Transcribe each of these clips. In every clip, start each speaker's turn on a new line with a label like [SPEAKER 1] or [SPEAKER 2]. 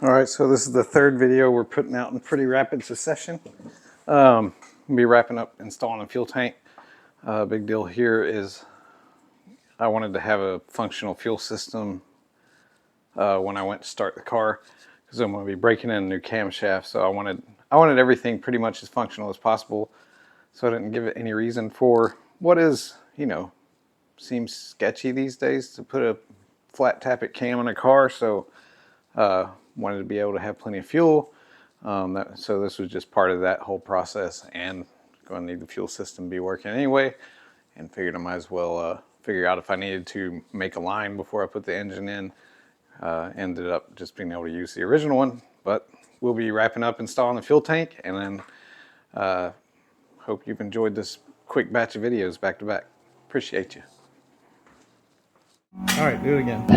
[SPEAKER 1] Alright, so this is the third video we're putting out in pretty rapid succession. We'll be wrapping up installing a fuel tank. Big deal here is I wanted to have a functional fuel system when I went to start the car, because I'm going to be breaking in a new camshaft, so I wanted everything pretty much as functional as possible, so I didn't give it any reason for what is, seems sketchy these days to put a flat tappet cam in a car. So wanted to be able to have plenty of fuel. So this was just part of that whole process, and going to need the fuel system to be working anyway, and figured I might as well figure out if I needed to make a line before I put the engine in. Ended up just being able to use the original one, but we'll be wrapping up installing the fuel tank, and then hope you've enjoyed this quick batch of videos back to back. Appreciate you. All right, do it again.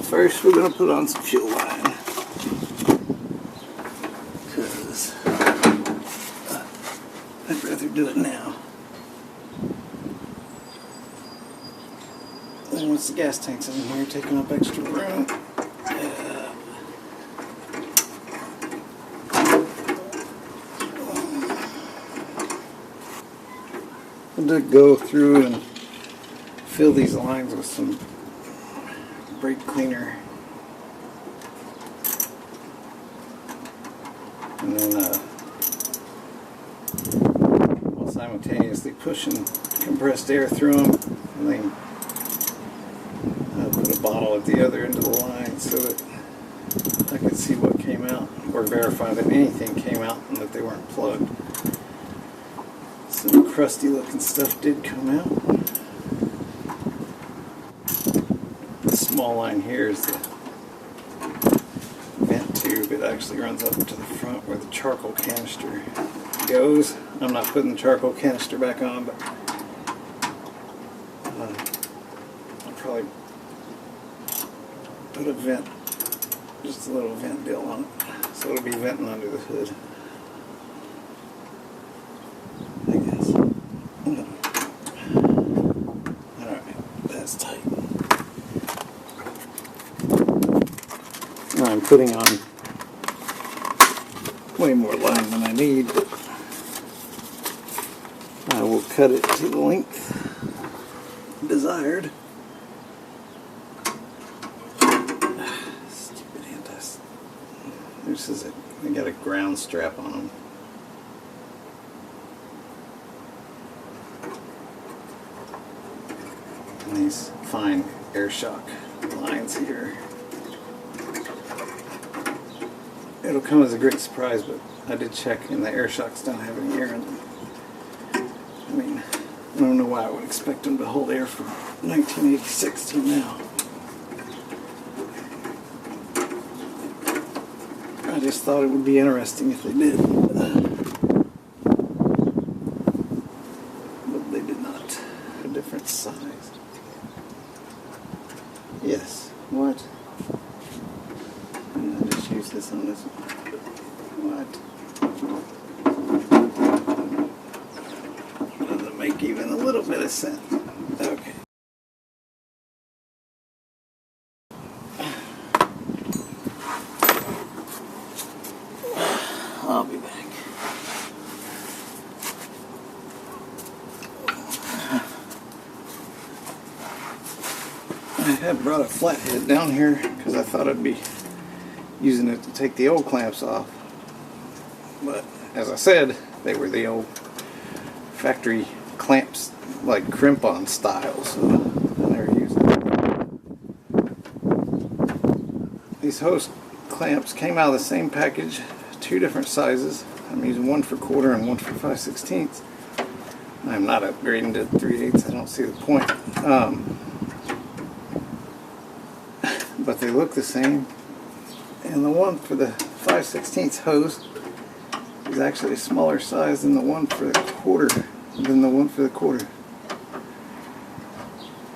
[SPEAKER 1] First, we're going to put on some fuel line, because I'd rather do it now. Then once the gas tank's in here, taking up extra room. I'm going to go through and fill these lines with some brake cleaner, and then while simultaneously pushing compressed air through them, and then put a bottle at the other end of the line so that I could see what came out, or verify that anything came out and that they weren't plugged. Some crusty looking stuff did come out. The small line here is the vent tube. It actually runs up to the front where the charcoal canister goes. I'm not putting the charcoal canister back on, but I'll probably put a vent, just a little vent deal on it, so it'll be venting under the hood, I guess. Alright, that's tight. I'm putting on way more line than I need, but I will cut it to the length desired. Stupid antis. This is they got a ground strap on them. And these fine air shock lines here. It'll come as a great surprise, but I did check, and the air shocks don't have any air in them. I mean, I don't know why I would expect them to hold air from 1986 till now. I just thought it would be interesting if they did. But they did not. A different size. Yes. What? I just use this on this one. What? Doesn't make even a little bit of sense. Okay. I'll be back. I had brought a flathead down here because I thought I'd be using it to take the old clamps off, but as I said, they were the old factory clamps, like crimp-on style, so I never used them. These hose clamps came out of the same package, two different sizes. I'm using one for 1/4 and one for 5/16. I'm not upgrading to 3/8. I don't see the point. But they look the same. And the one for the 5/16 hose is actually a smaller size than the one for the 1/4.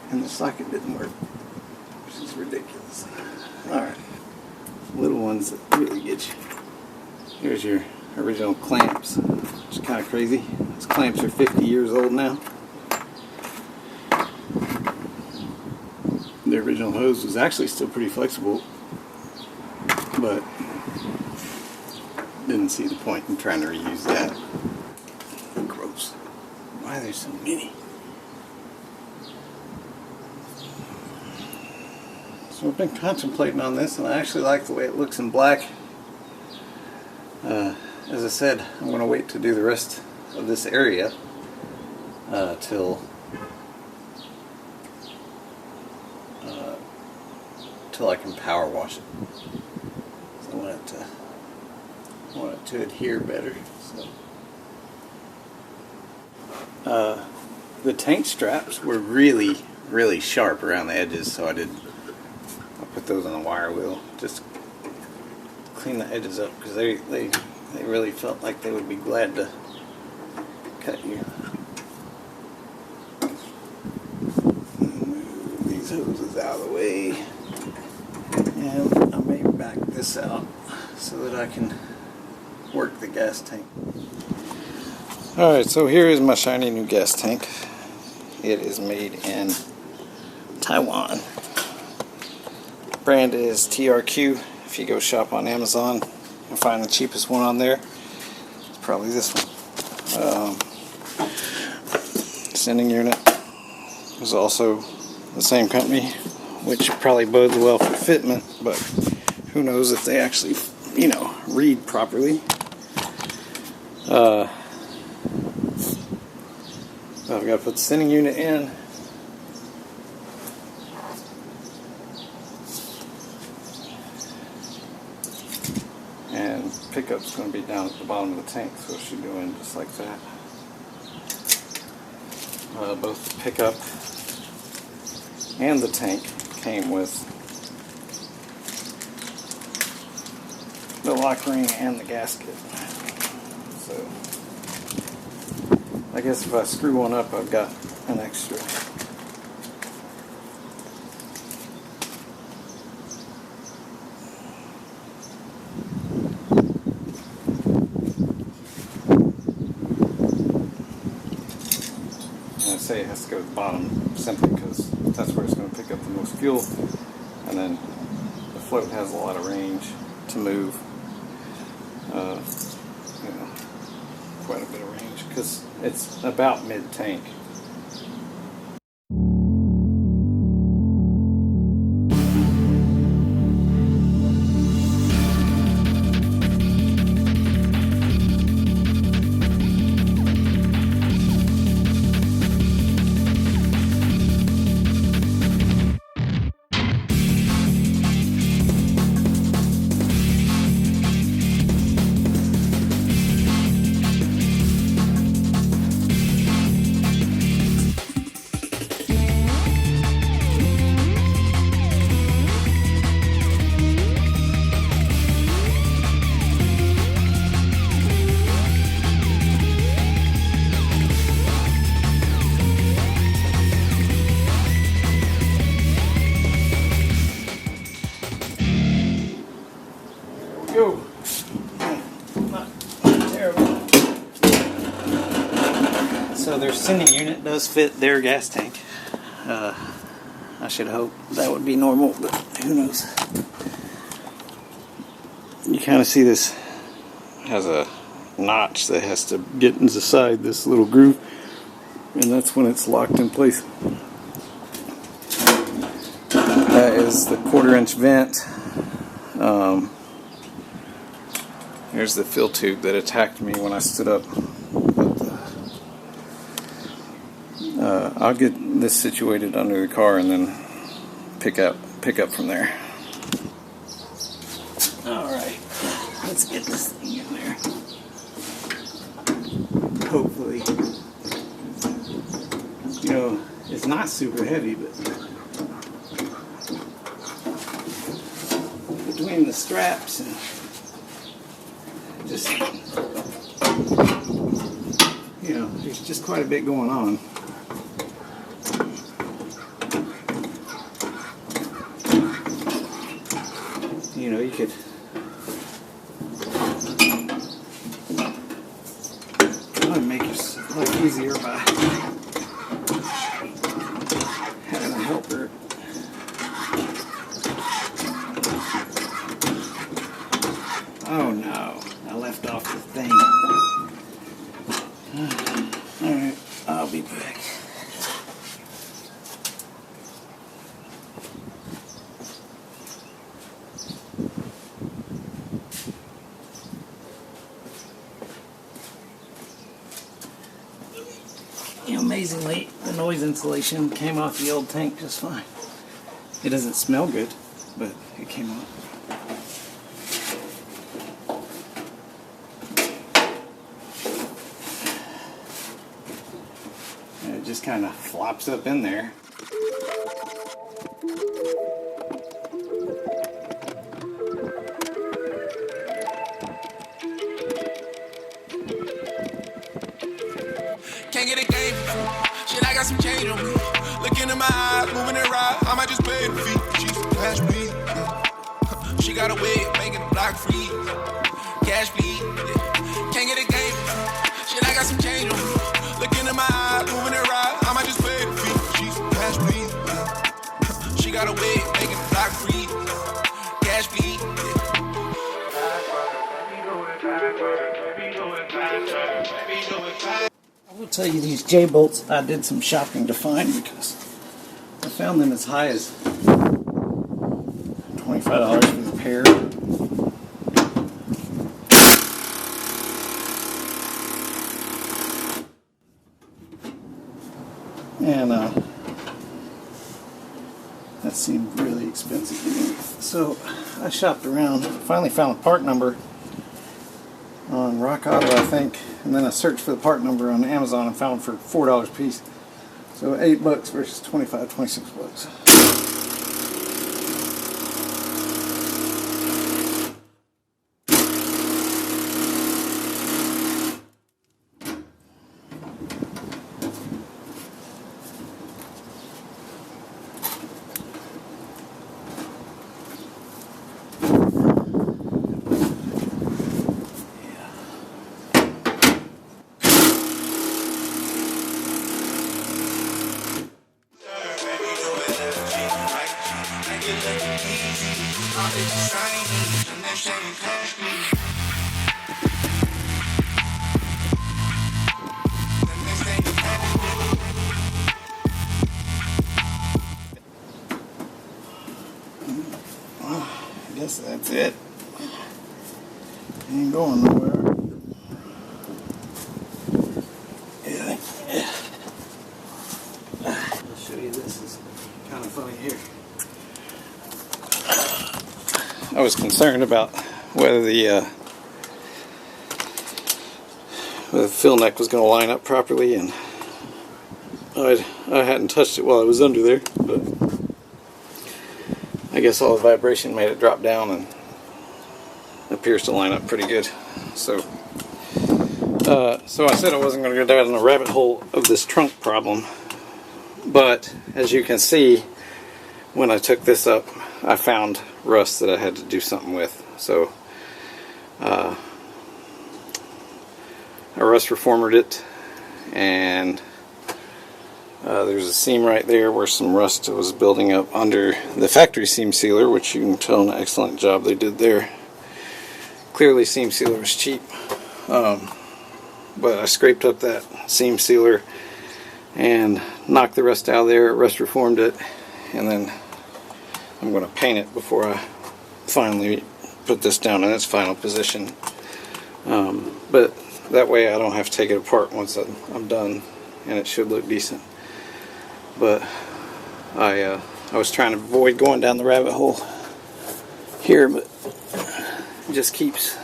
[SPEAKER 1] And the socket didn't work, which is ridiculous. Alright. Little ones that really get you. Here's your original clamps, which is kind of crazy. These clamps are 50 years old now. The original hose was actually still pretty flexible, but didn't see the point in trying to reuse that. Gross. Why are there so many? So I've been contemplating on this, and I actually like the way it looks in black. As I said, I'm going to wait to do the rest of this area till I can power wash it. So I want it to adhere better. So the tank straps were really sharp around the edges, so I put those on the wire wheel just clean the edges up, because they really felt like they would be glad to cut you. Move these hoses out of the way, and I may back this out so that I can work the gas tank. Alright, so here is my shiny new gas tank. It is made in Taiwan. Brand is TRQ. If you go shop on Amazon and find the cheapest one on there, it's probably this one. Sending unit is also the same company, which probably bodes well for fitment, but who knows if they actually, read properly. I've got to put the sending unit in. And pickup's going to be down at the bottom of the tank, so it should go in just like that. Both the pickup and the tank came with the lock ring and the gasket. So I guess if I screw one up, I've got an extra. Say it has to go to the bottom simply because that's where it's going to pick up the most fuel, and then the float has a lot of range to move, quite a bit of range because it's about mid-tank. Go. Not terrible. So their sending unit does fit their gas tank. I should hope that would be normal, but who knows. You kind of see this has a notch that has to get inside this little groove, and that's when it's locked in place. That is the 1/4-inch vent. Here's the fill tube that attacked me when I stood up. I'll get this situated under the car and then pick up from there. Alright, let's get this thing in there. Hopefully, it's not super heavy, but between the straps and just, there's just quite a bit going on. You could probably make easier by having a helper. Oh no, I left off the thing. Alright, I'll be back. Amazingly, the noise insulation came off the old tank just fine. It doesn't smell good, but it came off. And it just kind of flops up in there.
[SPEAKER 2] Can't get a game. Shit, I got some change on me. Look into my eyes, moving it right. I might just pay the fee. She's cash bleed. She got a way of making the block free. Cash bleed. Can't get a game. Shit, I got some change on me. Look into my eyes, moving it right. I might just pay the fee. She's cash bleed. She got a way of making the block free. Cash bleed.
[SPEAKER 1] I will tell you, these J-bolts, I did some shopping to find because I found them as high as $25 for the pair. And that seemed really expensive to me. So I shopped around, finally found a part number on Rock Auto, I think, and then I searched for the part number on Amazon and found them for $4 a piece. So $8 versus 25, 26 bucks. I guess that's it. Ain't going nowhere. Yeah. I'll show you this. Is kind of funny here. I was concerned about whether the fill neck was going to line up properly, and I hadn't touched it while it was under there, but I guess all the vibration made it drop down and appears to line up pretty good. So I said I wasn't going to go down the rabbit hole of this trunk problem, but as you can see, when I took this up, I found rust that I had to do something with. So I rust reformered it, and there's a seam right there where some rust was building up under the factory seam sealer, which you can tell an excellent job they did there. Clearly seam sealer was cheap, but I scraped up that seam sealer and knocked the rust out of there, rust reformed it, and then I'm going to paint it before I finally put this down in its final position. But that way I don't have to take it apart once I'm done, and it should look decent. But I was trying to avoid going down the rabbit hole here, but it just keeps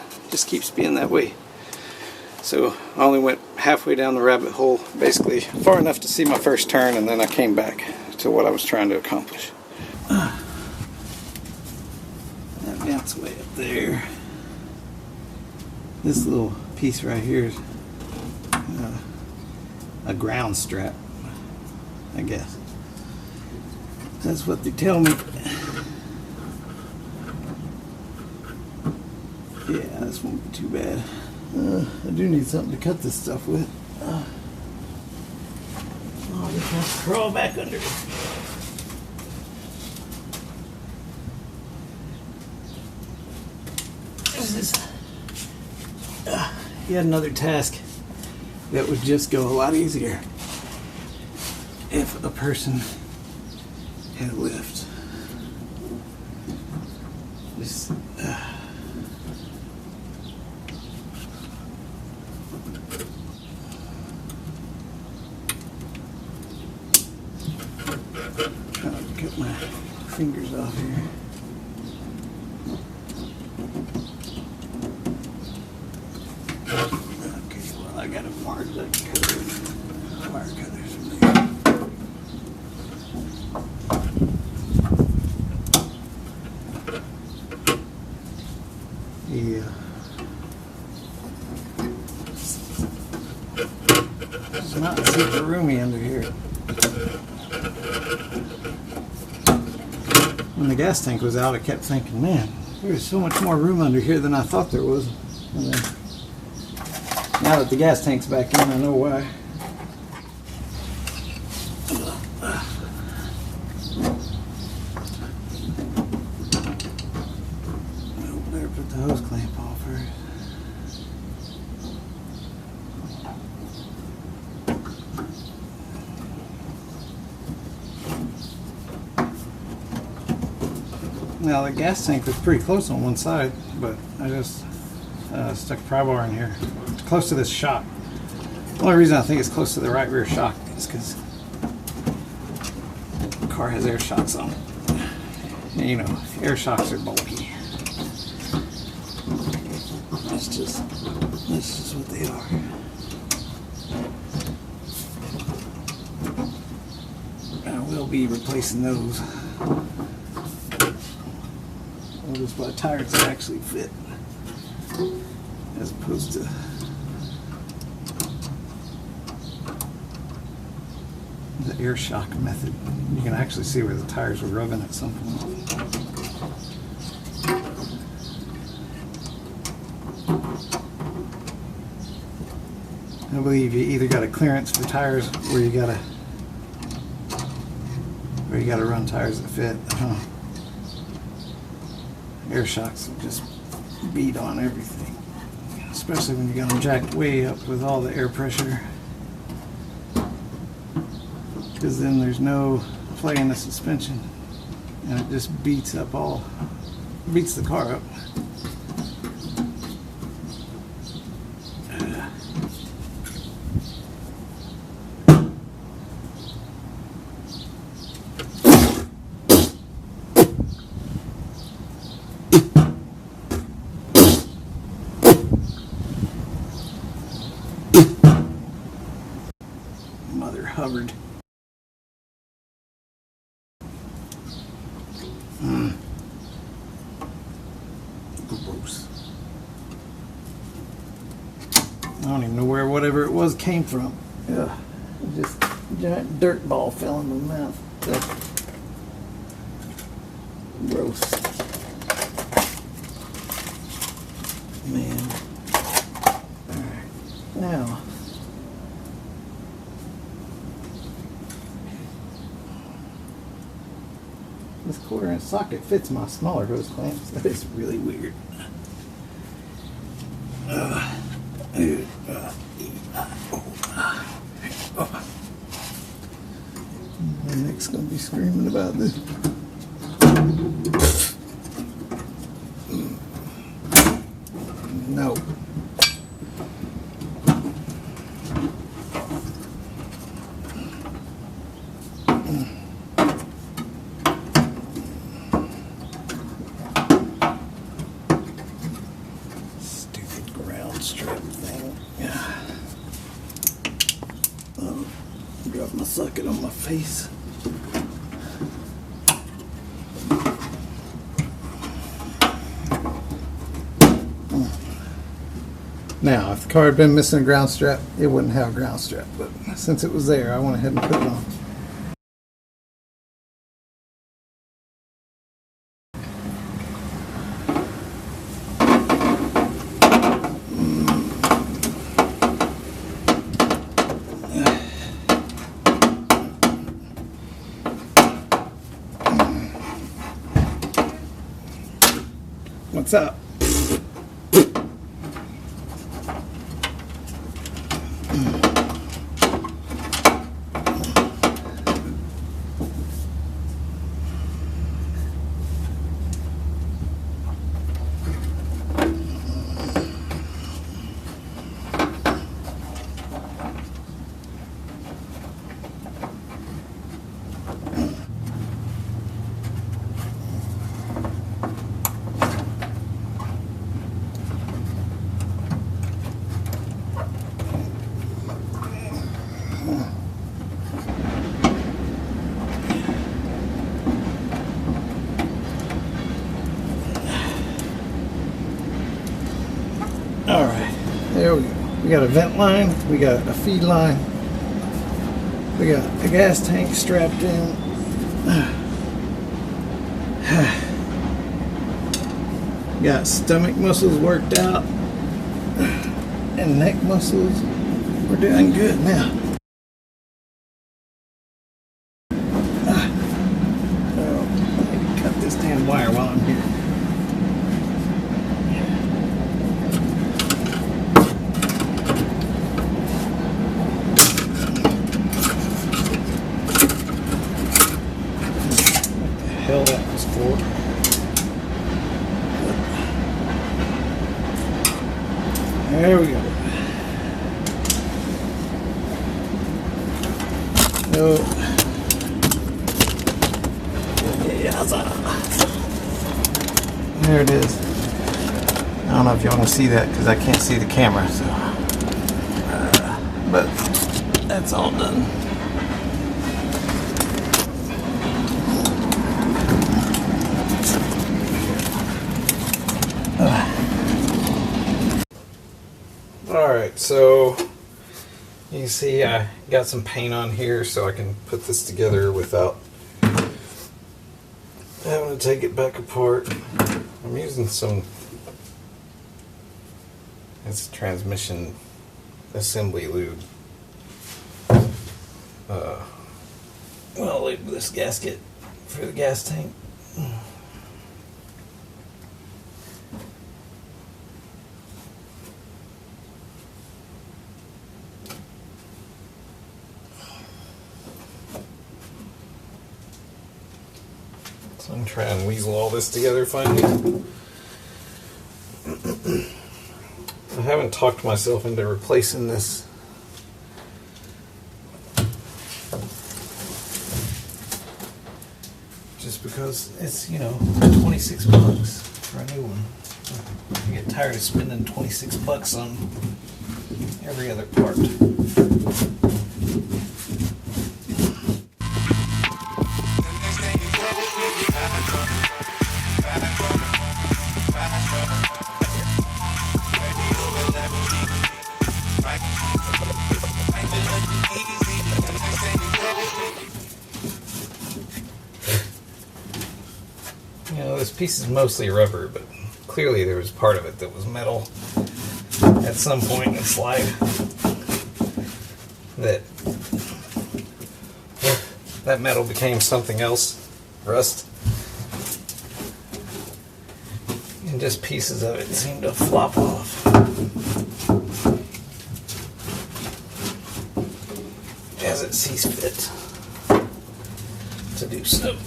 [SPEAKER 1] being that way. So I only went halfway down the rabbit hole, basically far enough to see my first turn, and then I came back to what I was trying to accomplish. That vent's way up there. This little piece right here is a ground strap, I guess. That's what they tell me. Yeah, this won't be too bad. I do need something to cut this stuff with. Let's crawl back under it. This is yet another task that would just go a lot easier if a person had a lift. Just, trying to get my fingers off here. Okay, well I got a mark that wire cutters from there. Yeah. It's not super roomy under here. When the gas tank was out, I kept thinking, man, there's so much more room under here than I thought there was. And then, now that the gas tank's back in, I know why. Oh, better put the hose clamp on first. Now the gas tank was pretty close on one side, but I just stuck a pry bar in here. It's close to this shock. The only reason I think it's close to the right rear shock is because the car has air shocks on it. And you know, air shocks are bulky. That's just what they are. I will be replacing those. I'll just buy tires that actually fit, as opposed to the air shock method. You can actually see where the tires were rubbing at some point. I believe you either got a clearance for tires or you gotta run tires that fit. Air shocks will just beat on everything, especially when you got them jacked way up with all the air pressure, because then there's no play in the suspension and it just beats the car up. Mother Hubbard. Gross. I don't even know where whatever it was came from. Ugh. Just a giant dirt ball fell in my mouth. Ugh. Gross. Man. Alright. Now. This 1/4-inch socket fits my smaller hose clamps. That is really weird. My neck's gonna be screaming about this. No. Stupid ground strip thing. Yeah. Oh, drop my socket on my face. Now, if the car had been missing a ground strap, it wouldn't have a ground strap, but since it was there, I went ahead and put it on. What's up? All right, there we go. We got a vent line, we got a feed line, we got a gas tank strapped in. Got stomach muscles worked out and neck muscles. We're doing good now. Maybe cut this damn wire while I'm here. Hell that was for. There we go. No. There it is. I don't know if you want to see that because I can't see the camera, so but that's all done. Alright, so you can see I got some paint on here so I can put this together without having to take it back apart. I'm using some, it's transmission assembly lube. I'll lube this gasket for the gas tank. So I'm trying to weasel all this together finally. I haven't talked myself into replacing this just because it's, you know, 26 bucks for a new one. I get tired of spending 26 bucks on every other part. You know, this piece is mostly rubber, but clearly there was part of it that was metal at some point in its life. That metal became something else, rust, and just pieces of it seemed to flop off as it sees fit to do so.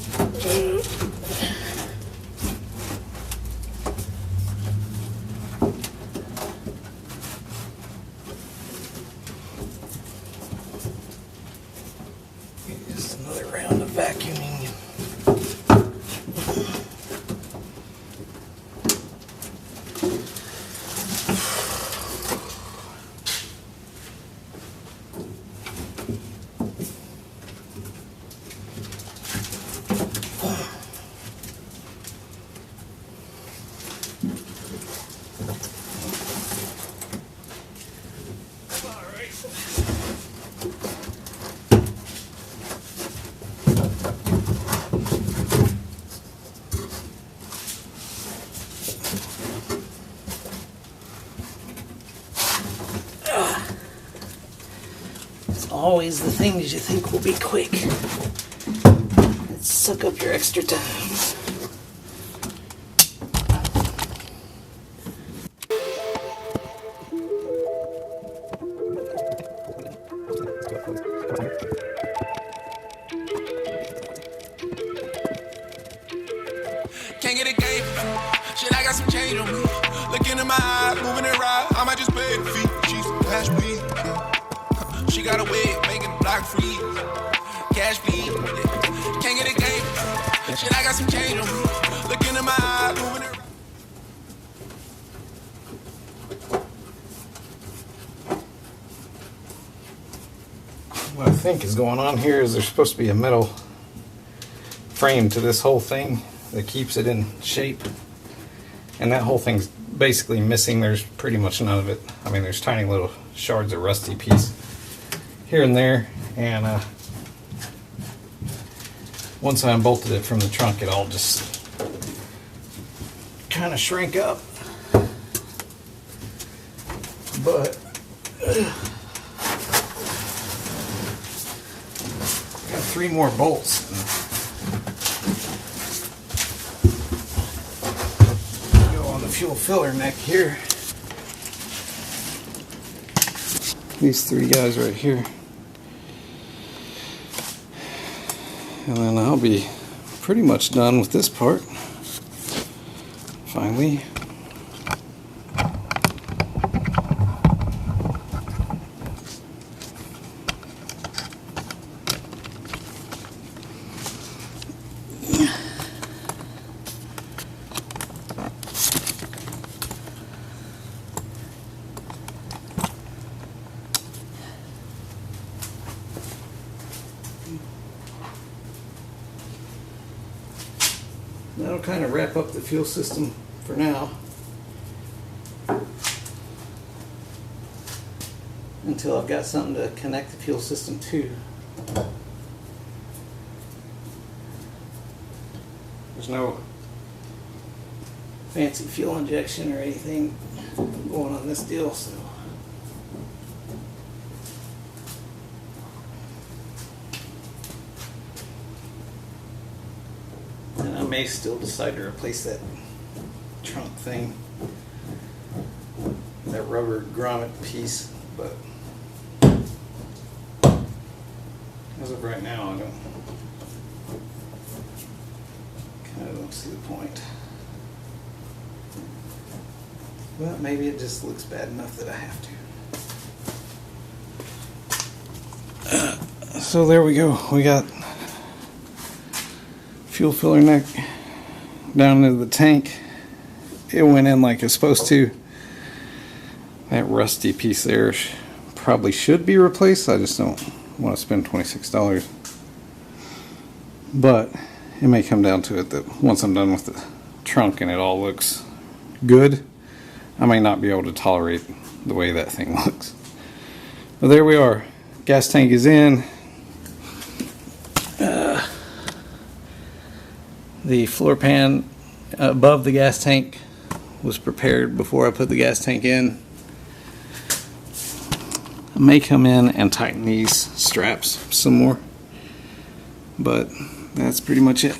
[SPEAKER 1] Just another round of vacuuming. Always the things you think will be quick that suck up your extra time.
[SPEAKER 2] Can't get a game. Shit, I got some change on me. Look into my eyes, moving it right. I might just pay the fee. She's cash bleed. She got a way of making the block freeze. Cash bleed. Can't get a game. Shit, I got some change on me. Look into my eyes, moving it right.
[SPEAKER 1] What I think is going on here is there's supposed to be a metal frame to this whole thing that keeps it in shape, and that whole thing's basically missing. There's pretty much none of it. I mean, there's tiny little shards of rusty piece here and there, and once I unbolted it from the trunk, it all just kind of shrank up. But got 3 more bolts. Go on the fuel filler neck here. These 3 guys right here. And then I'll be pretty much done with this part. Finally. That'll kind of wrap up the fuel system for now, until I've got something to connect the fuel system to. There's no fancy fuel injection or anything going on this deal, so I may still decide to replace that trunk thing, that rubber grommet piece, but as of right now, I kind of don't see the point. But maybe it just looks bad enough that I have to. So there we go. We got fuel filler neck down into the tank. It went in like it's supposed to. That rusty piece there probably should be replaced. I just don't want to spend $26. But it may come down to it that once I'm done with the trunk and it all looks good, I may not be able to tolerate the way that thing looks. But there we are. Gas tank is in. The floor pan above the gas tank was prepared before I put the gas tank in. I may come in and tighten these straps some more, but that's pretty much it.